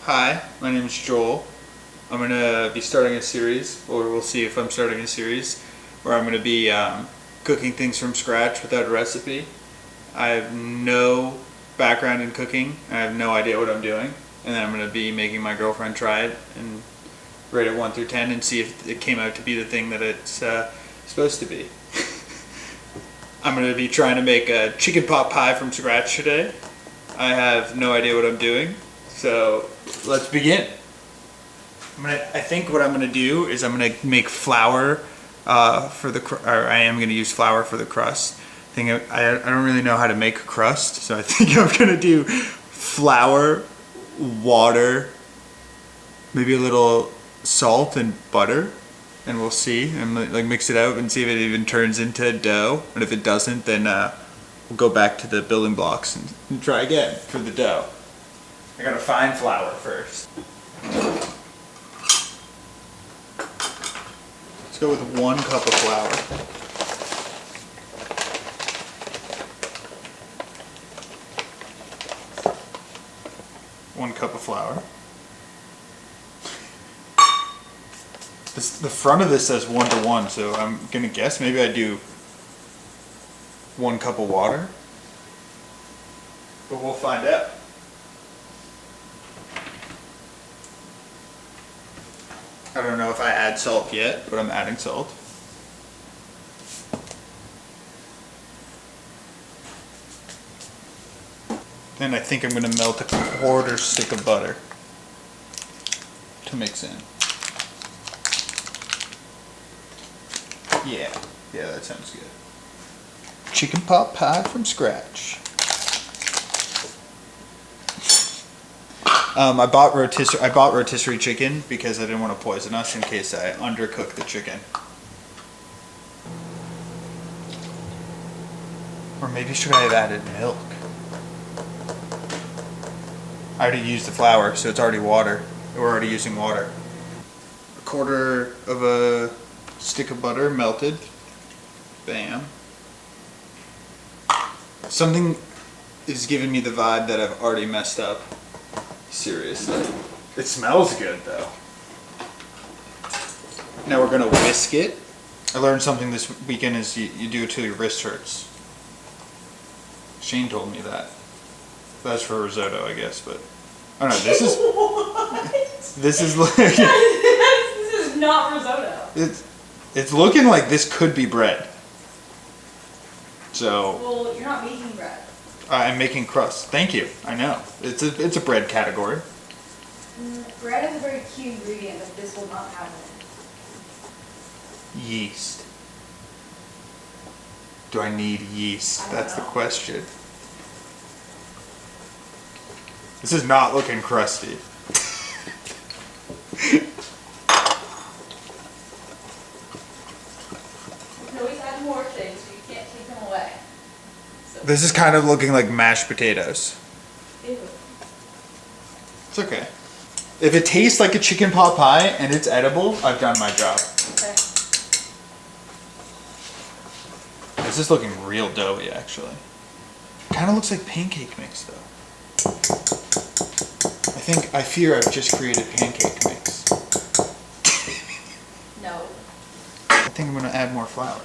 Hi, my name is Joel. I'm going to be starting a series, or we'll see if I'm starting a series, where I'm going to be cooking things from scratch without a recipe. I have no background in cooking. I have no idea what I'm doing. And then I'm going to be making my girlfriend try it and rate it 1 through 10 and see if it came out to be the thing that it's supposed to be. I'm going to be trying to make a chicken pot pie from scratch today. I have no idea what I'm doing, so let's begin. I think what I'm going to do is I'm going to make flour I am going to use flour for the crust. I don't really know how to make a crust, so I think I'm going to do flour, water, maybe a little salt and butter, and we'll see, and like mix it out and see if it even turns into dough. And if it doesn't, then we'll go back to the building blocks and try again for the dough. I gotta find flour first. Let's go with 1 cup of flour. One cup of flour. The front of this says 1 to 1, so I'm gonna guess maybe I do 1 cup of water, but we'll find out. I don't know if I add salt yet, but I'm adding salt. Then I think I'm going to melt a 1/4 stick of butter to mix in. Yeah, that sounds good. Chicken pot pie from scratch. I bought rotisserie chicken because I didn't want to poison us in case I undercook the chicken. Or maybe should I have added milk? I already used the flour, so it's already water. We're already using water. 1/4 of a stick of butter melted. Bam. Something is giving me the vibe that I've already messed up. Seriously. It smells good though. Now we're gonna whisk it. I learned something this weekend is you do it till your wrist hurts. Shane told me that. That's for risotto, I guess, but I don't know, this is What? This is like This is not risotto. It's looking like this could be bread. So Well, you're not making bread. I'm making crust. Thank you. I know. It's a bread category. Bread is a very key ingredient that this will not have in it. Yeast. Do I need yeast? I don't That's the know. question. This is not looking crusty. You can always add more things, so you can't take them away. So, This is kind of looking like mashed potatoes. ew. It's okay. If it tastes like a chicken pot pie and it's edible, I've done my job. Okay. This is looking real doughy, actually. Kind of looks like pancake mix, though. I fear I've just created pancake mix. No. I think I'm gonna add more flour.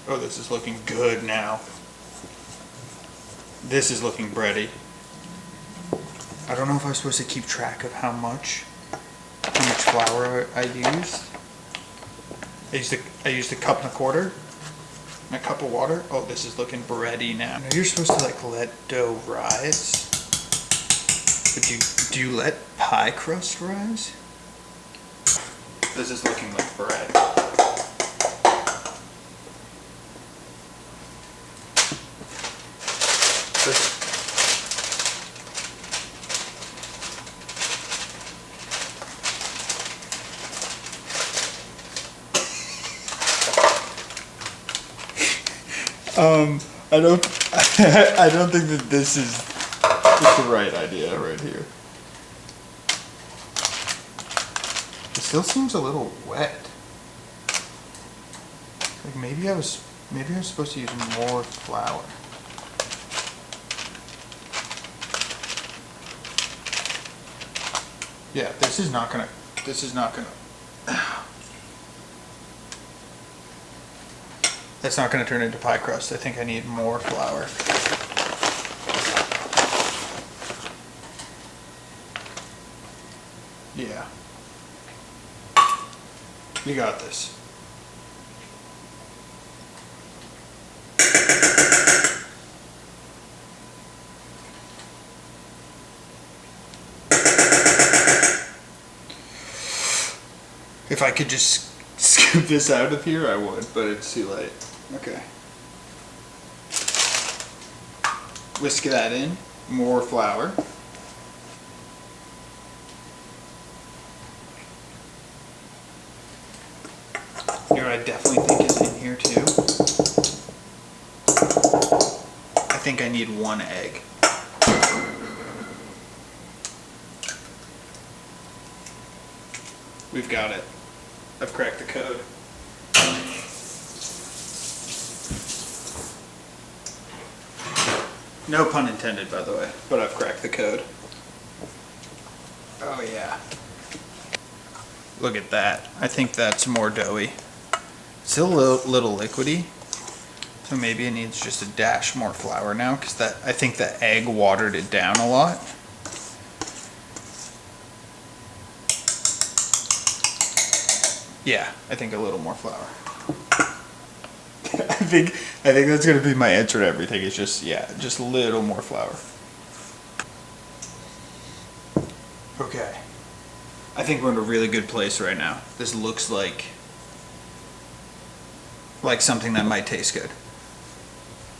Oh, this is looking good now. This is looking bready. I don't know if I'm supposed to keep track of how much flour I used. I used a 1.25 cups. And a cup of water. Oh, this is looking bready now. Now you're supposed to like let dough rise. But do you let pie crust rise? This is looking like bread. I don't think that this is the right idea right here. It still seems a little wet. Like maybe I was supposed to use more flour. Yeah, this is not gonna, that's not gonna turn into pie crust. I think I need more flour. Yeah. You got this. If I could just scoop this out of here, I would, but it's too late. Okay. Whisk that in. More flour. You know what I definitely think is in here too? I think I need 1 egg. We've got it. I've cracked the code. No pun intended, by the way, but I've cracked the code. Oh yeah. Look at that. I think that's more doughy. Still a little liquidy, so maybe it needs just a dash more flour now, because I think the egg watered it down a lot. Yeah, I think a little more flour. I think that's gonna be my answer to everything. It's just, yeah, just a little more flour. Okay. I think we're in a really good place right now. This looks like something that might taste good.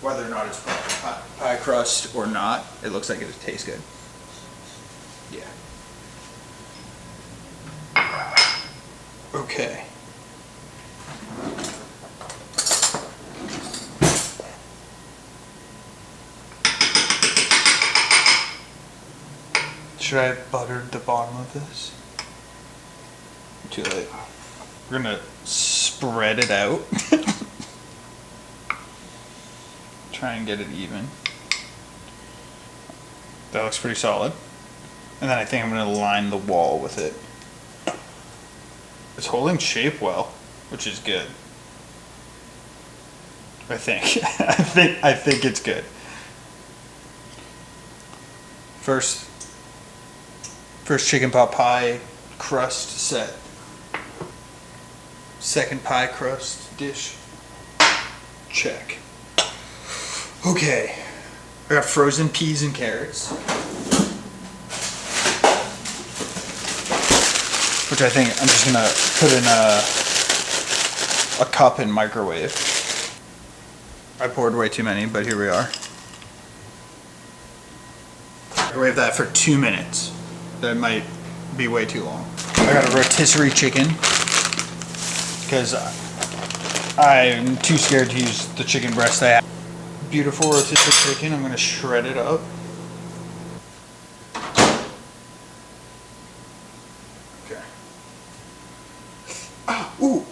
Whether or not it's pie crust or not, it looks like it tastes good. Yeah. Okay. Should I have buttered the bottom of this? Too late. We're gonna spread it out. Try and get it even. That looks pretty solid. And then I think I'm gonna line the wall with it. It's holding shape well, which is good. I think. I think it's good. First chicken pot pie crust set. Second pie crust dish. Check. Okay. I got frozen peas and carrots, which I think I'm just gonna put in a cup and microwave. I poured way too many, but here we are. Microwave that for 2 minutes. That might be way too long. I got a rotisserie chicken because I'm too scared to use the chicken breast I have. Beautiful rotisserie chicken. I'm gonna shred it up. Okay. Ah, ooh,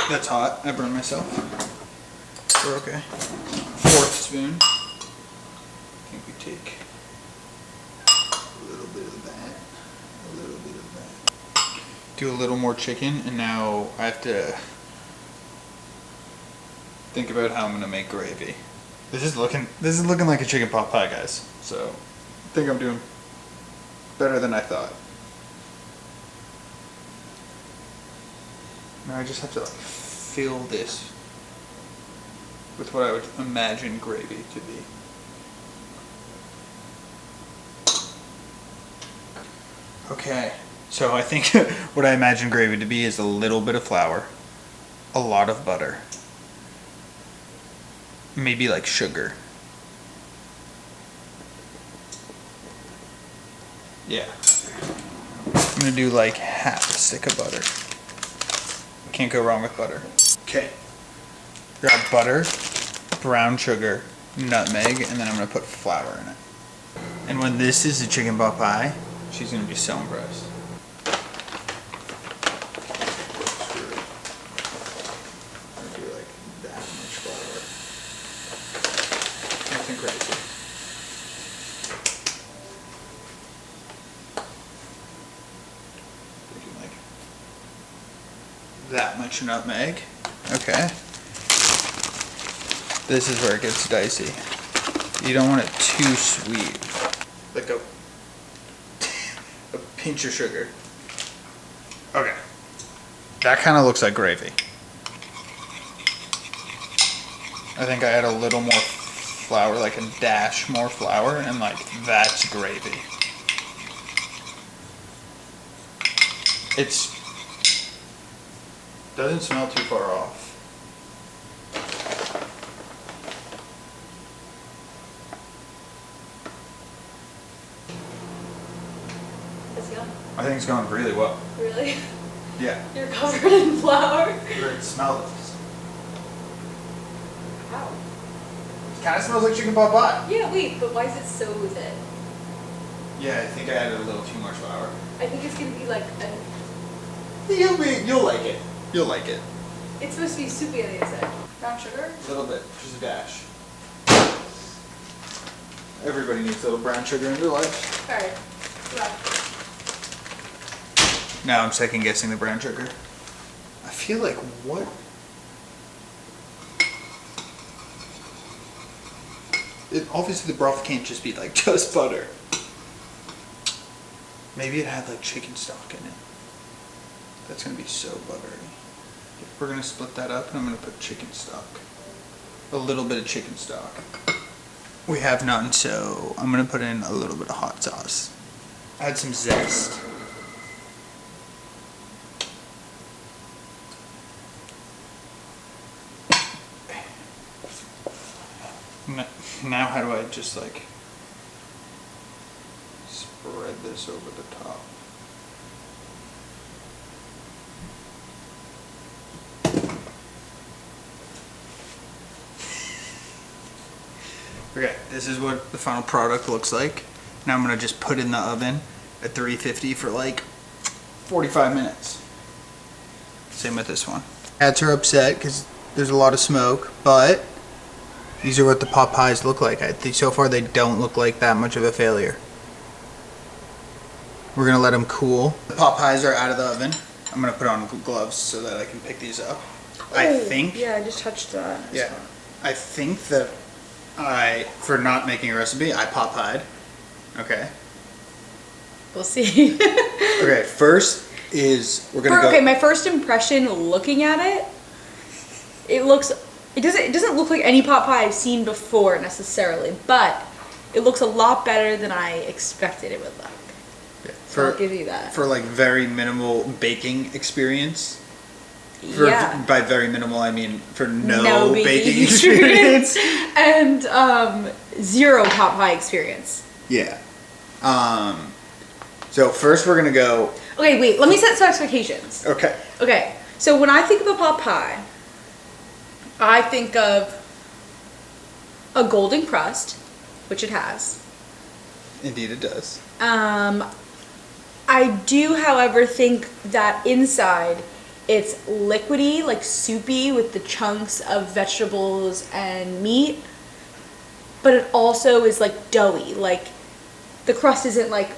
that's hot. I burned myself. We're okay. 4th spoon. I think we take a little bit of that. A little bit of that. Do a little more chicken, and now I have to think about how I'm gonna make gravy. This is looking like a chicken pot pie, guys. So I think I'm doing better than I thought. Now I just have to like fill this with what I would imagine gravy to be. Okay, so I think what I imagine gravy to be is a little bit of flour, a lot of butter, maybe like sugar. Yeah. I'm gonna do like half a stick of butter. Can't go wrong with butter. Okay. Got butter, brown sugar, nutmeg, and then I'm gonna put flour in it. And when this is a chicken pot pie, she's gonna be so impressed. Do like that much flour. Nothing crazy. bunch of nutmeg. Okay. This is where it gets dicey. You don't want it too sweet. Like a pinch of sugar. Okay. That kind of looks like gravy. I think I add a little more flour, like a dash more flour, and like that's gravy. It's doesn't smell too far off. It's going. I think it's going really well. Really? Yeah. You're covered in flour. Great smell this. Wow. It kind of smells like chicken pot pie. Yeah, wait, but why is it so thin? Yeah, I think I added a little too much flour. I think it's gonna be like You'll like it. You'll like it. it's supposed to be soupy on the inside. Brown sugar? A little bit, just a dash. Everybody needs a little brown sugar in their life. Alright. Now I'm second guessing the brown sugar. I feel like what? Obviously the broth can't just be like just butter. Maybe it had like chicken stock in it. That's gonna be so buttery. We're gonna split that up and I'm gonna put chicken stock. A little bit of chicken stock. We have none, so I'm gonna put in a little bit of hot sauce. Add some zest. Now how do I just like spread this over the top? Okay, this is what the final product looks like. Now I'm gonna just put it in the oven at 350 for like 45 minutes. Same with this one. Cats are upset because there's a lot of smoke, but these are what the pot pies look like. I think so far they don't look like that much of a failure. We're gonna let them cool. The pot pies are out of the oven. I'm gonna put on gloves so that I can pick these up. I think. Yeah, I just touched that. Yeah. I think that for not making a recipe, I pot pied. Okay. We'll see. Okay, first is we're gonna go. Okay, my first impression looking at it, it doesn't look like any pot pie I've seen before necessarily, but it looks a lot better than I expected it would look. Yeah, So I'll give you that. For like very minimal baking experience. Yeah. By very minimal, I mean for no baking experience and zero pot pie experience. Yeah. So first we're gonna go. Okay, wait. Let me set some expectations. Okay. Okay, so when I think of a pot pie, I think of a golden crust, which it has. Indeed, it does. I do, however, think that inside it's liquidy, like soupy with the chunks of vegetables and meat, but it also is like doughy. Like the crust isn't like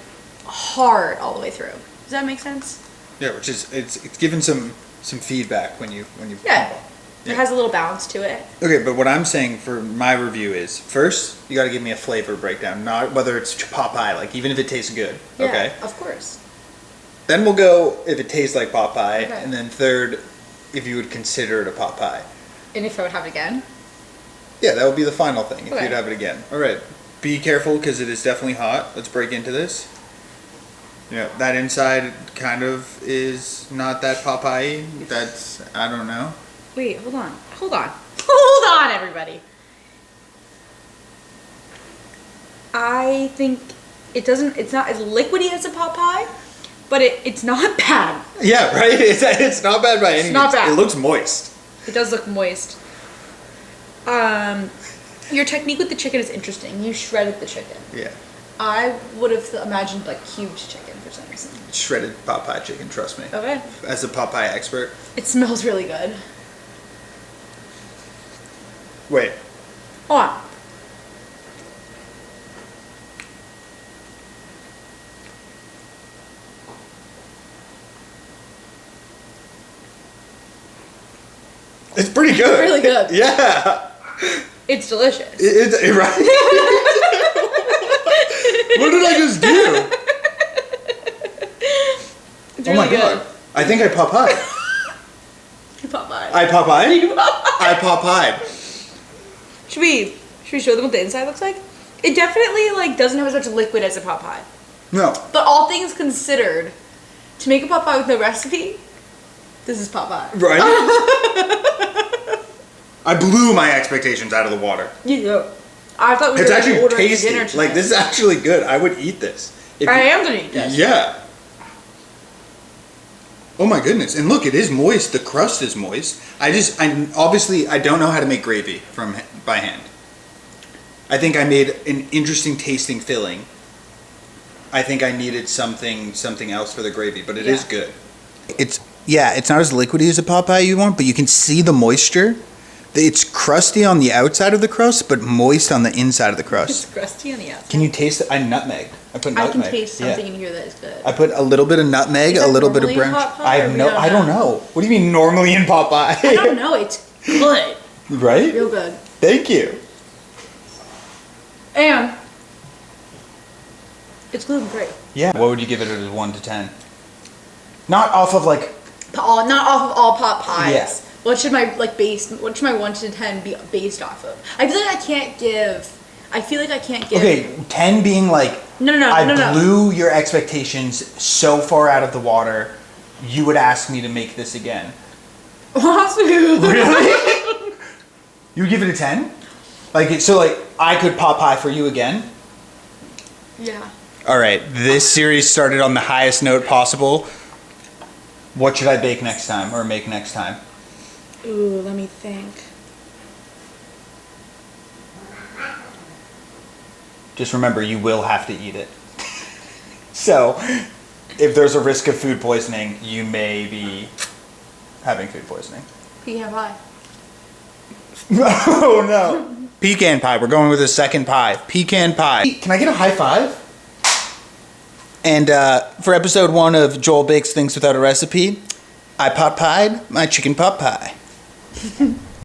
hard all the way through. Does that make sense? Yeah, which is it's given some feedback when you Yeah. crumble. It has a little balance to it. Okay, but what I'm saying for my review is first you got to give me a flavor breakdown, not whether it's pot pie, like even if it tastes good. Yeah, Okay. of course. Then we'll go if it tastes like pot pie, Okay. and then third, if you would consider it a pot pie. And if I would have it again? Yeah, that would be the final thing if Okay. you'd have it again. All right, be careful because it is definitely hot. Let's break into this. Yeah, that inside kind of is not that pot pie. That's I don't know. Wait, hold on. Hold on, I think it's not as liquidy as a pot pie, but it's not bad. Yeah, right. It's not bad by any means. not bad. It looks moist. It does look moist. Your technique with the chicken is interesting. You shredded the chicken. Yeah, I would have imagined like cubed chicken for some reason. shredded pot pie chicken. Trust me. Okay. As a pot pie expert. It smells really good. Wait. Hold on. It's pretty good. Really good. Yeah. It's delicious. Right? What did I just do? It's Oh really my god. good. I think I Popeye. You Popeye. I Popeye? You Popeye. I Popeye. Should we show them what the inside looks like? It definitely like doesn't have as much liquid as a pot pie. No. But all things considered, to make a pot pie with no recipe, this is pot pie. Right? I blew my expectations out of the water. Yeah. I thought we It's were actually ordering tasty. dinner Like, tonight. this is actually good. I would eat this. If I you- am gonna eat this. Yeah. Oh my goodness. And look, it is moist. The crust is moist. I don't know how to make gravy by hand. I think I made an interesting tasting filling. I think I needed something else for the gravy, but it is good. It's not as liquidy as a Popeye you want, but you can see the moisture. It's crusty on the outside of the crust, but moist on the inside of the crust. It's crusty on the outside. Can you taste it? I nutmegged. I put I nutmeg. can taste Yeah. something in here that is good. I put a little bit of nutmeg, Is a that little bit of normally in brown. pot pie, or we don't I don't know. What do you mean normally in Popeye? I don't know. It's good. Right? Real good. Thank you. And it's gluten free. Yeah. What would you give it as 1 to 10? Not off of like. Not off of all pot pies. Yeah. What should my 1 to 10 be based off of? I feel like I can't give. Okay, 10 being like. No. I blew your expectations so far out of the water. You would ask me to make this again. Really? You would give it a 10? So I could Popeye for you again? Yeah. All right, this series started on the highest note possible. What should I bake next time or make next time? Ooh, let me think. Just remember, you will have to eat it. So, if there's a risk of food poisoning, you may be having food poisoning. Pecan pie. Oh no. Pecan pie. We're going with a second pie. Pecan pie. Can I get a high five? And for episode 1 of Joel Bakes Things Without a Recipe, I pot pied my chicken pot pie.